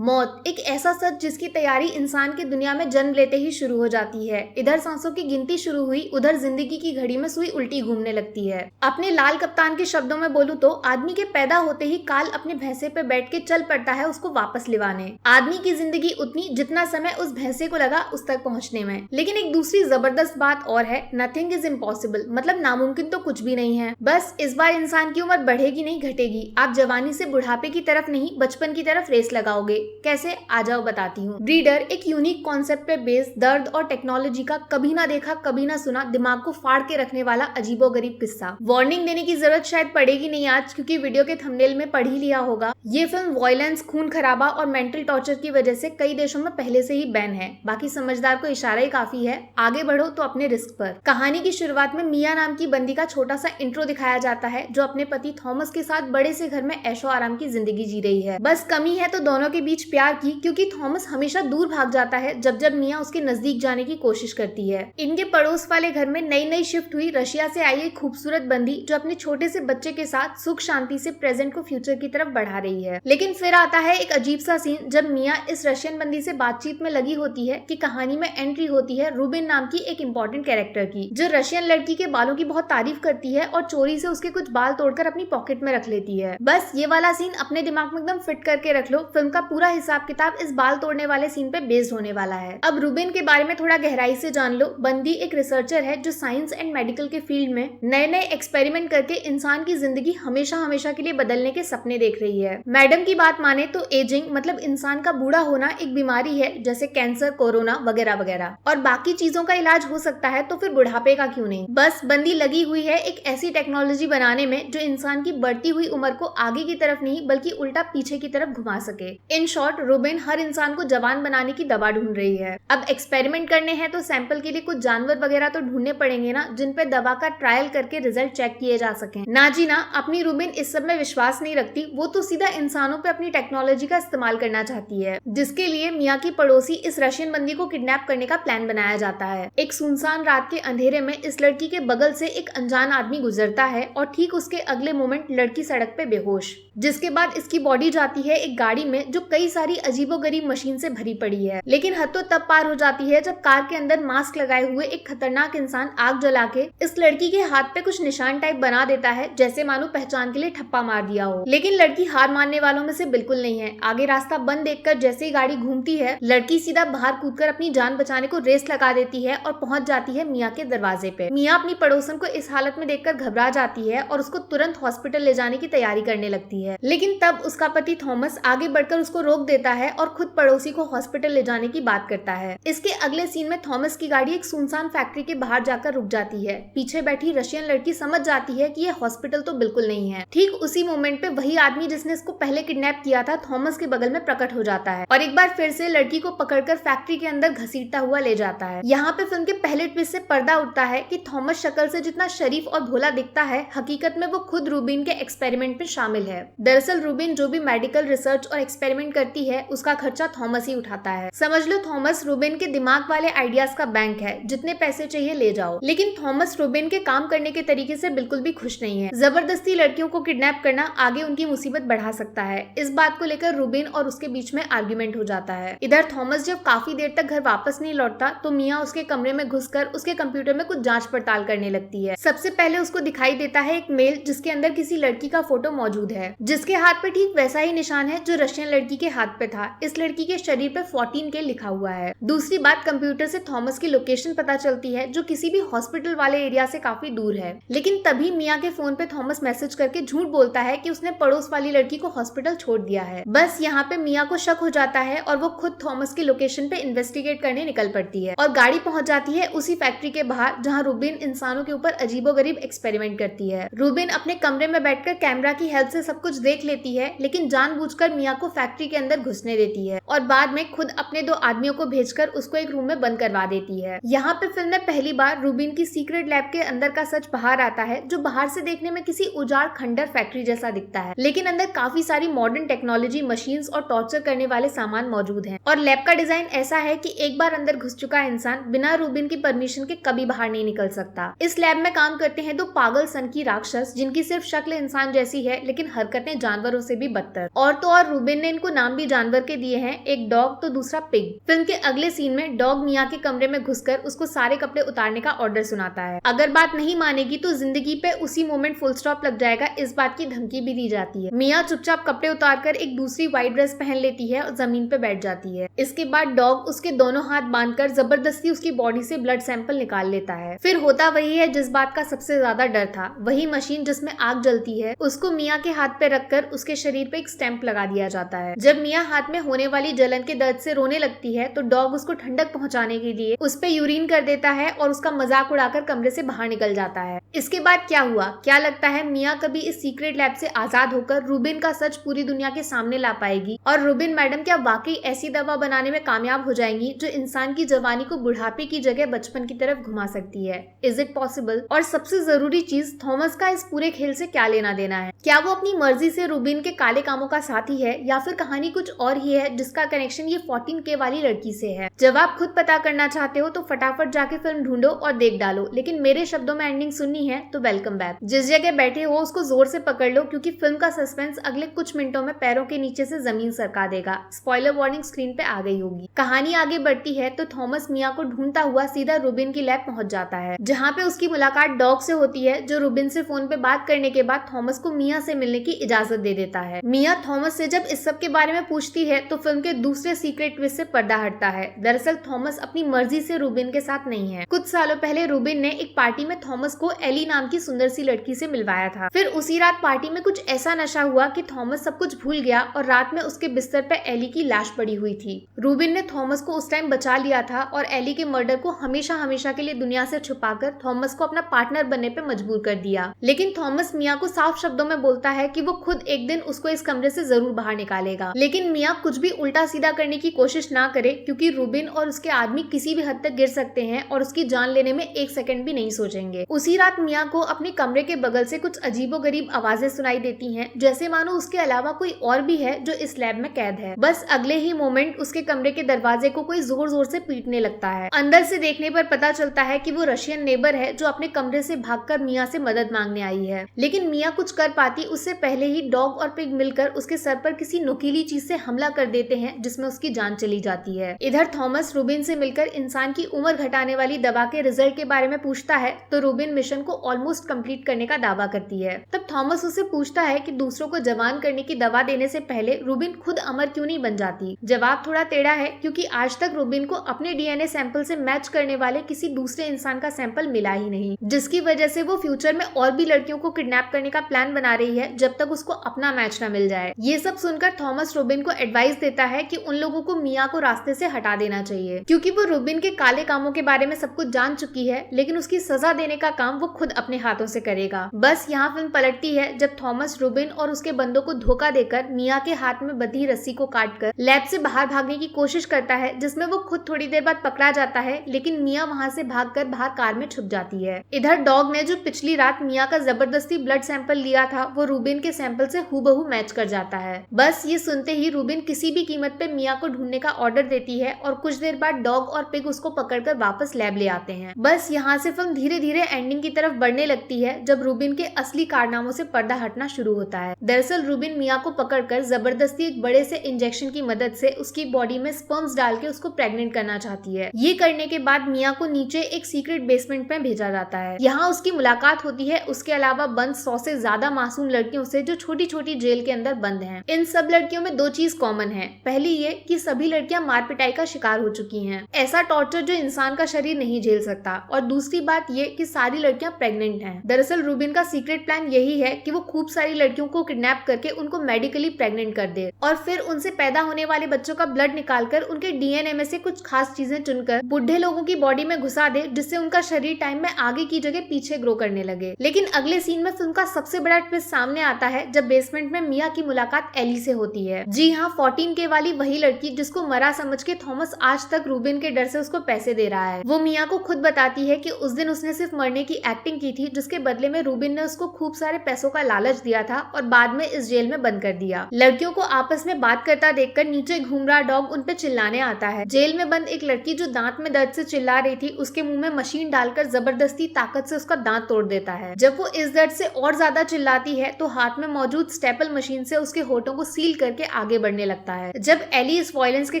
मौत एक ऐसा सच जिसकी तैयारी इंसान की दुनिया में जन्म लेते ही शुरू हो जाती है। इधर सांसों की गिनती शुरू हुई, उधर जिंदगी की घड़ी में सुई उल्टी घूमने लगती है। अपने लाल कप्तान के शब्दों में बोलूं तो आदमी के पैदा होते ही काल अपने भैंसे पे बैठ के चल पड़ता है उसको वापस लिवाने। आदमी की जिंदगी उतनी जितना समय उस भैंसे को लगा उस तक पहुंचने में। लेकिन एक दूसरी जबरदस्त बात और है, नथिंग इज इम्पॉसिबल, मतलब नामुमकिन तो कुछ भी नहीं है। बस इस बार इंसान की उम्र बढ़ेगी नहीं घटेगी। आप जवानी से बुढ़ापे की तरफ नहीं, बचपन की तरफ रेस लगाओगे। कैसे, आ जाओ बताती हूँ। ब्रीडर एक यूनिक कॉन्सेप्ट पे बेस्ड दर्द और टेक्नोलॉजी का कभी ना देखा कभी ना सुना, दिमाग को फाड़ के रखने वाला अजीबोगरीब किस्सा। वार्निंग देने की जरूरत शायद पड़ेगी नहीं आज, क्योंकि वीडियो के थंबनेल में पढ़ ही लिया होगा। ये फिल्म वायलेंस, खून खराबा और मेंटल टॉर्चर की वजह से कई देशों में पहले से ही बैन है। बाकी समझदार को इशारा ही काफी है, आगे बढ़ो तो अपने रिस्क पर। कहानी की शुरुआत में मिया नाम की बंदी का छोटा सा इंट्रो दिखाया जाता है, जो अपने पति थॉमस के साथ बड़े से घर में ऐशो आराम की जिंदगी जी रही है। बस कमी है तो दोनों के बीच प्यार की, क्योंकि थॉमस हमेशा दूर भाग जाता है जब जब मिया उसके नजदीक जाने की कोशिश करती है। इनके पड़ोस वाले घर में नई नई शिफ्ट हुई रशिया से आई एक खूबसूरत बंदी, जो अपने छोटे से बच्चे के साथ सुख शांति से प्रेजेंट को फ्यूचर की तरफ बढ़ा रही है। लेकिन फिर आता है एक अजीब सा सीन, जब मिया इस रशियन बंदी से बातचीत में लगी होती है कि कहानी में एंट्री होती है रूबिन नाम की एक इंपॉर्टेंट कैरेक्टर की, जो रशियन लड़की के बालों की बहुत तारीफ करती है और चोरी से उसके कुछ बाल तोड़कर अपनी पॉकेट में रख लेती है। बस ये वाला सीन अपने दिमाग में एकदम फिट करके रख लो, फिल्म का पूरा हिसाब किताब इस बाल तोड़ने वाले सीन पे बेस्ड होने वाला है। अब रूबिन के बारे में थोड़ा गहराई से जान लो। बंदी एक रिसर्चर है जो साइंस एंड मेडिकल के फील्ड में नए नए एक्सपेरिमेंट करके इंसान की जिंदगी हमेशा हमेशा के लिए बदलने के सपने देख रही है। मैडम की बात माने तो एजिंग मतलब इंसान का बूढ़ा होना एक बीमारी है, जैसे कैंसर, कोरोना वगैरह वगैरह, और बाकी चीजों का इलाज हो सकता है तो फिर बुढ़ापे का क्यों नहीं। बस बंदी लगी हुई है एक ऐसी टेक्नोलॉजी बनाने में जो इंसान की बढ़ती हुई उम्र को आगे की तरफ नहीं बल्कि उल्टा पीछे की तरफ घुमा सके। इन शॉर्ट, रूबिन हर इंसान को जवान बनाने की दवा ढूंढ रही है। अब एक्सपेरिमेंट करने हैं तो सैंपल के लिए कुछ जानवर वगैरह तो ढूंढने पड़ेंगे ना, जिन पे दवा का ट्रायल करके रिजल्ट चेक किए जा सके। ना जी ना, अपनी रूबिन इस सब में विश्वास नहीं रखती। वो तो सीधा इंसानों पे अपनी टेक्नोलॉजी का इस्तेमाल करना चाहती है, जिसके लिए मिया की पड़ोसी इस रशियन बंदी को किडनैप करने का प्लान बनाया जाता है। एक सुनसान रात के अंधेरे में इस लड़की के बगल से एक अनजान आदमी गुजरता है और ठीक उसके अगले मोमेंट लड़की सड़क पे बेहोश, जिसके बाद इसकी बॉडी जाती है एक गाड़ी में जो कई सारी अजीबोगरीब मशीन से भरी पड़ी है। लेकिन हद तो तब पार हो जाती है जब कार के अंदर मास्क लगाए हुए एक खतरनाक इंसान आग जला के इस लड़की के हाथ पे कुछ निशान टाइप बना देता है, जैसे मानो पहचान के लिए ठप्पा मार दिया हो। लेकिन लड़की हार मानने वालों में से बिल्कुल नहीं है। आगे रास्ता बंद देखकर जैसे ही गाड़ी घूमती है, लड़की सीधा बाहर कूदकर अपनी जान बचाने को रेस लगा देती है और पहुंच जाती है मिया के दरवाजे पे। मिया अपनी पड़ोसन को इस हालत में देखकर घबरा जाती है और उसको तुरंत हॉस्पिटल ले जाने की तैयारी करने लगती है। लेकिन तब उसका पति थॉमस आगे बढ़कर उसको रोक देता है और खुद पड़ोसी को हॉस्पिटल ले जाने की बात करता है। इसके अगले सीन में थॉमस की गाड़ी एक सुनसान फैक्ट्री के बाहर जाकर रुक जाती है। पीछे बैठी रशियन लड़की समझ जाती है कि ये हॉस्पिटल तो बिल्कुल नहीं है। ठीक उसी मोमेंट पे वही आदमी जिसने इसको पहले किडनैप किया था थॉमस के बगल में प्रकट हो जाता है और एक बार फिर से लड़की को पकड़कर फैक्ट्री के अंदर घसीटता हुआ ले जाता है। यहाँ पे फिल्म के पहले ट्विस्ट से पर्दा उठता है कि थॉमस शक्ल से जितना शरीफ और भोला दिखता है, हकीकत में वो खुद रूबिन के एक्सपेरिमेंट में शामिल है। दरअसल रूबिन जो भी मेडिकल रिसर्च और एक्सपेरिमेंट करती है उसका खर्चा थॉमस ही उठाता है। समझ लो थॉमस रूबिन के दिमाग वाले आइडियाज का बैंक है, जितने पैसे चाहिए ले जाओ। लेकिन थॉमस रूबिन के काम करने के तरीके से बिल्कुल भी खुश नहीं है। जबरदस्ती लड़कियों को किडनैप करना आगे उनकी मुसीबत बढ़ा सकता है। इस बात को लेकर रूबिन और उसके बीच में आर्ग्यूमेंट हो जाता है। इधर थॉमस जब काफी देर तक घर वापस नहीं लौटता तो मिया उसके कमरे में घुसकर उसके कंप्यूटर में कुछ जांच पड़ताल करने लगती है। सबसे पहले उसको दिखाई देता है एक मेल जिसके अंदर किसी लड़की का फोटो मौजूद है, जिसके हाथ पे ठीक वैसा ही निशान है जो रशियन लड़की के हाथ पे था। इस लड़की के शरीर पे 14K लिखा हुआ है। दूसरी बात, कंप्यूटर से थॉमस की लोकेशन पता चलती है जो किसी भी हॉस्पिटल वाले एरिया से काफी दूर है। लेकिन तभी मिया के फोन पे थॉमस मैसेज करके झूठ बोलता है कि उसने पड़ोस वाली लड़की को हॉस्पिटल छोड़ दिया है। बस यहाँ पे मिया को शक हो जाता है और वो खुद थॉमस की लोकेशन पे इन्वेस्टिगेट करने निकल पड़ती है और गाड़ी पहुंच जाती है उसी फैक्ट्री के बाहर जहाँ रूबिन इंसानों के ऊपर अजीबोगरीब एक्सपेरिमेंट करती है। रूबिन अपने कमरे में बैठकर कैमरा की हेल्प से सब कुछ देख लेती है, लेकिन जानबूझकर मिया को फैक्ट्री के अंदर घुसने देती है और बाद में खुद अपने 2 आदमियों को भेजकर उसको एक रूम में बंद करवा देती है। यहाँ पे फिल्म में पहली बार रूबिन की सीक्रेट लैब के अंदर का सच बाहर आता है, जो बाहर से देखने में किसी उजाड़ खंडर फैक्ट्री जैसा दिखता है, लेकिन अंदर काफी सारी मॉडर्न टेक्नोलॉजी, मशीन्स और टॉर्चर करने वाले सामान मौजूद हैं। और लैब का डिजाइन ऐसा है कि एक बार अंदर घुस चुका इंसान बिना रूबिन की परमिशन के कभी बाहर नहीं निकल सकता। इस लैब में काम करते हैं 2 पागल सन की राक्षस, जिनकी सिर्फ शक्ल इंसान जैसी है लेकिन हरकतें जानवरों से भी बदतर। और तो और रूबिन ने इनको नाम नाम भी जानवर के दिए हैं, एक डॉग तो दूसरा पिग। फिल्म के अगले सीन में डॉग मिया के कमरे में घुसकर उसको सारे कपड़े उतारने का ऑर्डर सुनाता है। अगर बात नहीं मानेगी तो जिंदगी पे उसी मोमेंट फुल स्टॉप लग जाएगा, इस बात की धमकी भी दी जाती है। मिया चुपचाप कपड़े उतारकर एक दूसरी व्हाइट ड्रेस पहन लेती है और जमीन पे बैठ जाती है। इसके बाद डॉग उसके दोनों हाथ बांधकर जबरदस्ती उसकी बॉडी से ब्लड सैंपल निकाल लेता है। फिर होता वही है जिस बात का सबसे ज्यादा डर था, वही मशीन जिसमें आग जलती है, उसको मिया के हाथ पे रखकर उसके शरीर पे एक स्टैंप लगा दिया जाता है। जब मिया हाथ में होने वाली जलन के दर्द से रोने लगती है तो डॉग उसको ठंडक पहुंचाने के लिए उस पे यूरिन कर देता है और उसका मजाक उड़ाकर कमरे से बाहर निकल जाता है। इसके बाद क्या हुआ, क्या लगता है मिया कभी इस सीक्रेट लैब से आजाद होकर रूबिन का सच पूरी दुनिया के सामने ला पाएगी? और रूबिन मैडम क्या वाकई ऐसी दवा बनाने में कामयाब हो जाएंगी जो इंसान की जवानी को बुढ़ापे की जगह बचपन की तरफ घुमा सकती है? Is it possible? और सबसे जरूरी चीज, थॉमस का इस पूरे खेल से क्या लेना देना है? क्या वो अपनी मर्जी से रूबिन के काले कामों का साथी है या फिर कहानी कुछ और ही है जिसका कनेक्शन ये 14K वाली लड़की से है? जवाब खुद पता करना चाहते हो तो फटाफट जाके फिल्म ढूंढो और देख डालो, लेकिन मेरे शब्दों में एंडिंग सुननी है तो वेलकम बैक। जिस जगह बैठे हो उसको जोर से पकड़ लो क्योंकि फिल्म का सस्पेंस अगले कुछ मिनटों में पैरों के नीचे से जमीन सरका देगा। स्पॉइलर वार्निंग स्क्रीन पे आ गई होगी। कहानी आगे बढ़ती है तो थॉमस मिया को ढूंढता हुआ सीधा रूबिन की लैब पहुंच जाता है, जहाँ पे उसकी मुलाकात डॉग से होती है, जो रूबिन से फोन पे बात करने के बाद थॉमस को मिया से मिलने की इजाजत दे देता है। मिया थॉमस से जब इस सब के बारे में पूछती है तो फिल्म के दूसरे सीक्रेट ट्विस्ट से पर्दा हटता है। दरअसल थॉमस अपनी मर्जी से रूबिन के साथ नहीं है। कुछ सालों पहले रूबिन ने एक पार्टी में थॉमस को एली नाम की सुंदर सी लड़की से मिलवाया था। फिर उसी रात पार्टी में कुछ ऐसा नशा हुआ कि थॉमस सब कुछ भूल गया और रात में उसके बिस्तर पे एली की लाश पड़ी हुई थी। रूबिन ने थॉमस को उस टाइम बचा लिया था और एली के मर्डर को हमेशा हमेशा के लिए दुनिया से छुपाकर थॉमस को अपना पार्टनर बनने पे मजबूर कर दिया। लेकिन थॉमस मिया को साफ शब्दों में बोलता है कि वो खुद एक दिन उसको इस कमरे से जरूर बाहर निकालेगा, लेकिन मिया कुछ भी उल्टा सीधा करने की कोशिश ना करे क्योंकि रूबिन और उसके आदमी किसी भी हद तक गिर सकते हैं और उसकी जान लेने में एक सेकंड भी नहीं सोचेंगे। उसी रात मिया को अपने कमरे के बगल से कुछ अजीबोगरीब आवाजें सुनाई देती हैं, जैसे मानो उसके अलावा कोई और भी है जो इस लैब में कैद है। बस अगले ही मोमेंट उसके कमरे के दरवाजे को कोई जोर जोर से पीटने लगता है। अंदर से देखने पर पता चलता है कि वो रशियन नेबर है जो अपने कमरे से भागकर मिया से मदद मांगने आई है, लेकिन मिया कुछ कर पाती उससे पहले ही डॉग और पिग मिलकर उसके सर पर किसी नुकीली चीज से हमला कर देते हैं जिसमें उसकी जान चली जाती है। इधर थॉमस रूबिन से मिलकर इंसान की उम्र घटाने वाली दवा के रिजल्ट के बारे में पूछता है तो रूबिन मिशन को ऑलमोस्ट कंप्लीट करने का दावा करती है। तब थॉमस उससे पूछता है कि दूसरों को जवान करने की दवा देने से पहले रूबिन खुद अमर क्यों नहीं बन जाती। जवाब थोड़ा टेढ़ा है क्योंकि आज तक रूबिन को अपने डीएनए सैंपल से मैच करने वाले किसी दूसरे इंसान का सैंपल मिला ही नहीं, जिसकी वजह से वो फ्यूचर में और भी लड़कियों को किडनैप करने का प्लान बना रही है जब तक उसको अपना मैच न मिल जाए। ये सब सुनकर थॉमस रूबिन को एडवाइस देता है कि उन लोगों को मिया को रास्ते से हटा देना चाहिए क्योंकि वो रूबिन के काले कामों के बारे में सब कुछ जान चुकी है, लेकिन उसकी सजा देने का काम वो खुद अपने हाथों से करेगा। बस यहाँ फिल्म पलटती है जब थॉमस रूबिन और उसके बंदों को धोखा देकर मिया के हाथ में बंधी रस्सी को काटकर लैब से बाहर भागने की कोशिश करता है, जिसमें वो खुद थोड़ी देर बाद पकड़ा जाता है, लेकिन मिया वहाँ से भागकर बाहर कार में छुप जाती है। इधर डॉग ने जो पिछली रात मिया का जबरदस्ती ब्लड सैंपल लिया था वो रूबिन के सैंपल से हूबहू मैच कर जाता है। बस ये सुनते ही रूबिन किसी भी कीमत पे मिया को ढूंढने का ऑर्डर देती है और कुछ देर बाद डॉग और पिग उसको पकड़कर वापस लैब ले आते हैं। बस यहाँ से फिल्म धीरे धीरे एंडिंग की तरफ बढ़ने लगती है जब रूबिन के असली कारनामों से पर्दा हटना शुरू होता है। दरअसल रूबिन मिया को पकड़कर जबरदस्ती एक बड़े से इंजेक्शन की मदद से उसकी बॉडी में स्पर्म्स डाल के उसको प्रेग्नेंट करना चाहती है। ये करने के बाद मिया को नीचे एक सीक्रेट बेसमेंट में भेजा जाता है। यहाँ उसकी मुलाकात होती है उसके अलावा बंद 100 से ज्यादा मासूम लड़कियों से जो छोटी छोटी जेल के अंदर बंद हैं। इन सब लड़कियों में दो चीज कॉमन है। पहली ये कि सभी लड़कियां मार पिटाई का शिकार हो चुकी हैं, ऐसा टॉर्चर जो इंसान का शरीर नहीं झेल सकता, और दूसरी बात ये कि सारी लड़कियां प्रेग्नेंट हैं। दरअसल रूबिन का सीक्रेट प्लान यही है कि वो खूब सारी लड़कियों को किडनैप करके उनको मेडिकली प्रेग्नेंट कर दे और फिर उनसे पैदा होने वाले बच्चों का ब्लड निकालकर उनके डीएनए में से कुछ खास चीजें चुनकर बुढ़े लोगों की बॉडी में घुसा दे, जिससे उनका शरीर टाइम में आगे की जगह पीछे ग्रो करने लगे। लेकिन अगले सीन में फिल्म का सबसे बड़ा ट्विस्ट सामने आता है जब बेसमेंट में मिया की मुलाकात एली से होती है। जी हाँ, 14K वाली वही लड़की जिसको मरा समझ के थॉमस आज तक रूबिन के डर से उसको पैसे दे रहा है। वो मिया को खुद बताती है कि उस दिन उसने सिर्फ मरने की एक्टिंग की थी, जिसके बदले में रूबिन ने उसको खूब सारे पैसों का लालच दिया था और बाद में इस जेल में बंद कर दिया। लड़कियों को आपस में बात करता देखकर नीचे घूम रहा डॉग उन पे चिल्लाने आता है। जेल में बंद एक लड़की जो दांत में दर्द से चिल्ला रही थी, उसके मुंह में मशीन डालकर जबरदस्ती ताकत से उसका दांत तोड़ देता है। जब वो इस दर्द से और ज्यादा चिल्लाती है तो हाथ में मौजूद स्टेपल मशीन से उसके होठों को सील करके आगे बढ़ने लगता है। जब एली इस वायलेंस के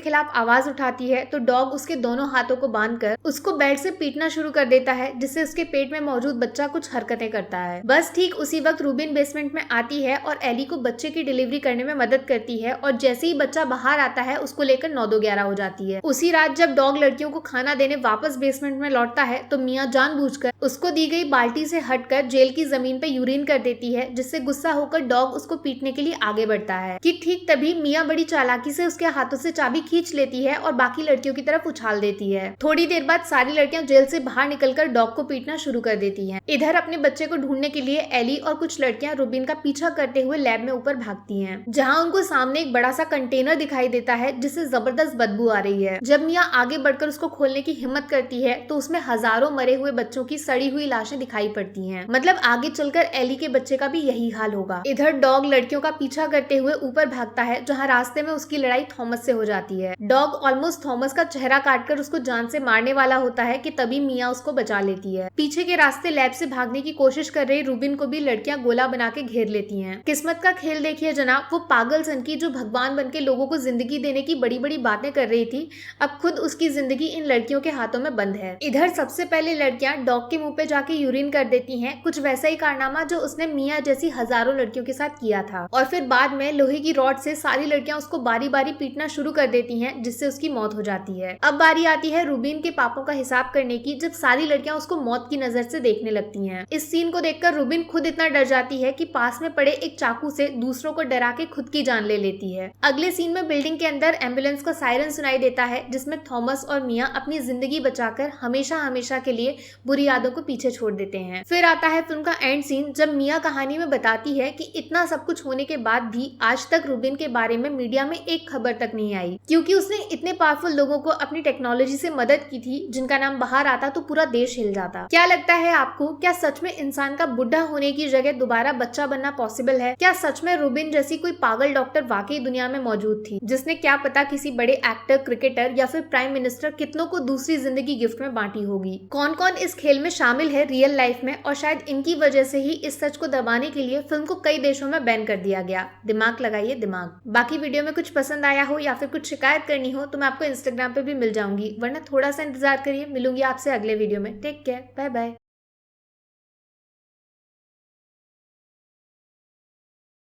खिलाफ आवाज उठाती है तो डॉग उसके दोनों हाथों को बांधकर उसको बेल्ट से पीटना शुरू कर देता है, जिससे उसके पेट में मौजूद बच्चा कुछ हरकतें करता है। बस ठीक उसी वक्त रूबिन बेसमेंट में आती है और एली को बच्चे की डिलीवरी करने में मदद करती है, और जैसे ही बच्चा बाहर आता है उसको लेकर 9-2-11 हो जाती है। उसी रात जब डॉग लड़कियों को खाना देने वापस बेसमेंट में लौटता है तो मियाँ जानबूझकर उसको दी गई बाल्टी से हटकर जेल की जमीन पे यूरिन कर देती है, जिससे गुस्सा होकर डॉग उसको पीटने के लिए आगे बढ़ता है कि ठीक तभी मियाँ बड़ी चालाकी से उसके हाथों से चाबी खींच लेती है और बाकी लड़कियों की तरफ उछाल देती है। थोड़ी देर बाद सारी लड़कियां जेल से बाहर निकलकर डॉग को पीटना शुरू कर देती हैं। इधर अपने बच्चे को ढूंढने के लिए एली और कुछ लड़कियां रूबिन का पीछा करते हुए लैब में ऊपर भागती हैं, जहां उनको सामने एक बड़ा सा कंटेनर दिखाई देता है जिससे जबरदस्त बदबू आ रही है। जब मियाँ आगे बढ़कर उसको खोलने की हिम्मत करती है तो उसमें हजारों मरे हुए बच्चों की सड़ी हुई लाशें दिखाई पड़ती हैं। मतलब आगे चलकर एली के बच्चे का भी यही हाल होगा। इधर डॉग लड़कियों का पीछा करते हुए ऊपर भागता है, जहाँ रास्ते में उसकी लड़ाई थॉमस से हो जाती है। डॉग ऑलमोस्ट थॉमस का चेहरा काटकर उसको जान से मारने वाला होता है कि तभी मियाँ उसको बचा लेती है। पीछे के रास्ते लैब से भागने की कोशिश कर रही रूबिन को भी लड़कियां गोला बना के घेर लेती हैं। किस्मत का खेल देखिए जनाब, वो पागल सन की जो भगवान बन के लोगों को जिंदगी देने की बड़ी बड़ी बातें कर रही थी, अब खुद उसकी जिंदगी इन लड़कियों के हाथों में बंद है। इधर सबसे पहले लड़कियां डॉग के मुंह पे जाके यूरिन कर देती हैं, कुछ वैसा ही कारनामा जो उसने मियाँ जैसी हजारों लड़कियों के साथ किया था। और फिर बाद में लोहे की रॉड से सारी लड़कियां उसको बारी बारी पीटना शुरू कर देती हैं, जिससे उसकी मौत हो जाती है। अब बारी आती है रूबिन के पापों का हिसाब करने की, जब सारी लड़कियां उसको मौत की नजर से देखने लगती हैं। इस सीन को देखकर रूबिन खुद इतना डर जाती है कि पास में पड़े एक चाकू से दूसरों को डरा के खुद की जान ले लेती है। अगले सीन में बिल्डिंग के अंदर एम्बुलेंस का सायरन सुनाई देता है, जिसमें थॉमस और मियाँ अपनी जिंदगी बचाकर हमेशा हमेशा के लिए बुरी यादों को पीछे छोड़ देते हैं। फिर आता है फिल्म का एंड सीन, जब मियाँ कहानी में बताती है कि इतना सब कुछ होने के बाद भी आज तक रूबिन के बारे में मीडिया में एक खबर तक नहीं आई, क्योंकि उसने इतने पावरफुल लोगों को अपनी टेक्नोलॉजी से मदद की थी जिनका नाम बाहर आता तो पूरा देश हिल जाता। क्या लगता है आपको, क्या सच में इंसान का बुढ़ा होने की जगह दोबारा बच्चा बनना पॉसिबल है? क्या सच में रूबिन जैसी कोई पागल डॉक्टर वाकई दुनिया में मौजूद थी, जिसने क्या पता किसी बड़े एक्टर, क्रिकेटर या फिर प्राइम मिनिस्टर कितनों को दूसरी जिंदगी गिफ्ट में बांटी होगी? कौन कौन इस खेल में शामिल है रियल लाइफ में, और शायद इनकी वजह से ही इस सच को दबाने के लिए फिल्म को कई देशों में बैन कर दिया गया। दिमाग लगाइए दिमाग। बाकी वीडियो में कुछ पसंद आया हो या फिर कुछ शिकायत करनी हो तो मैं आपको इंस्टाग्राम पे भी मिल जाऊंगी, वरना थोड़ा सा इंतजार करिए। मिलूंगी आपसे अगले वीडियो में। Take care, bye bye.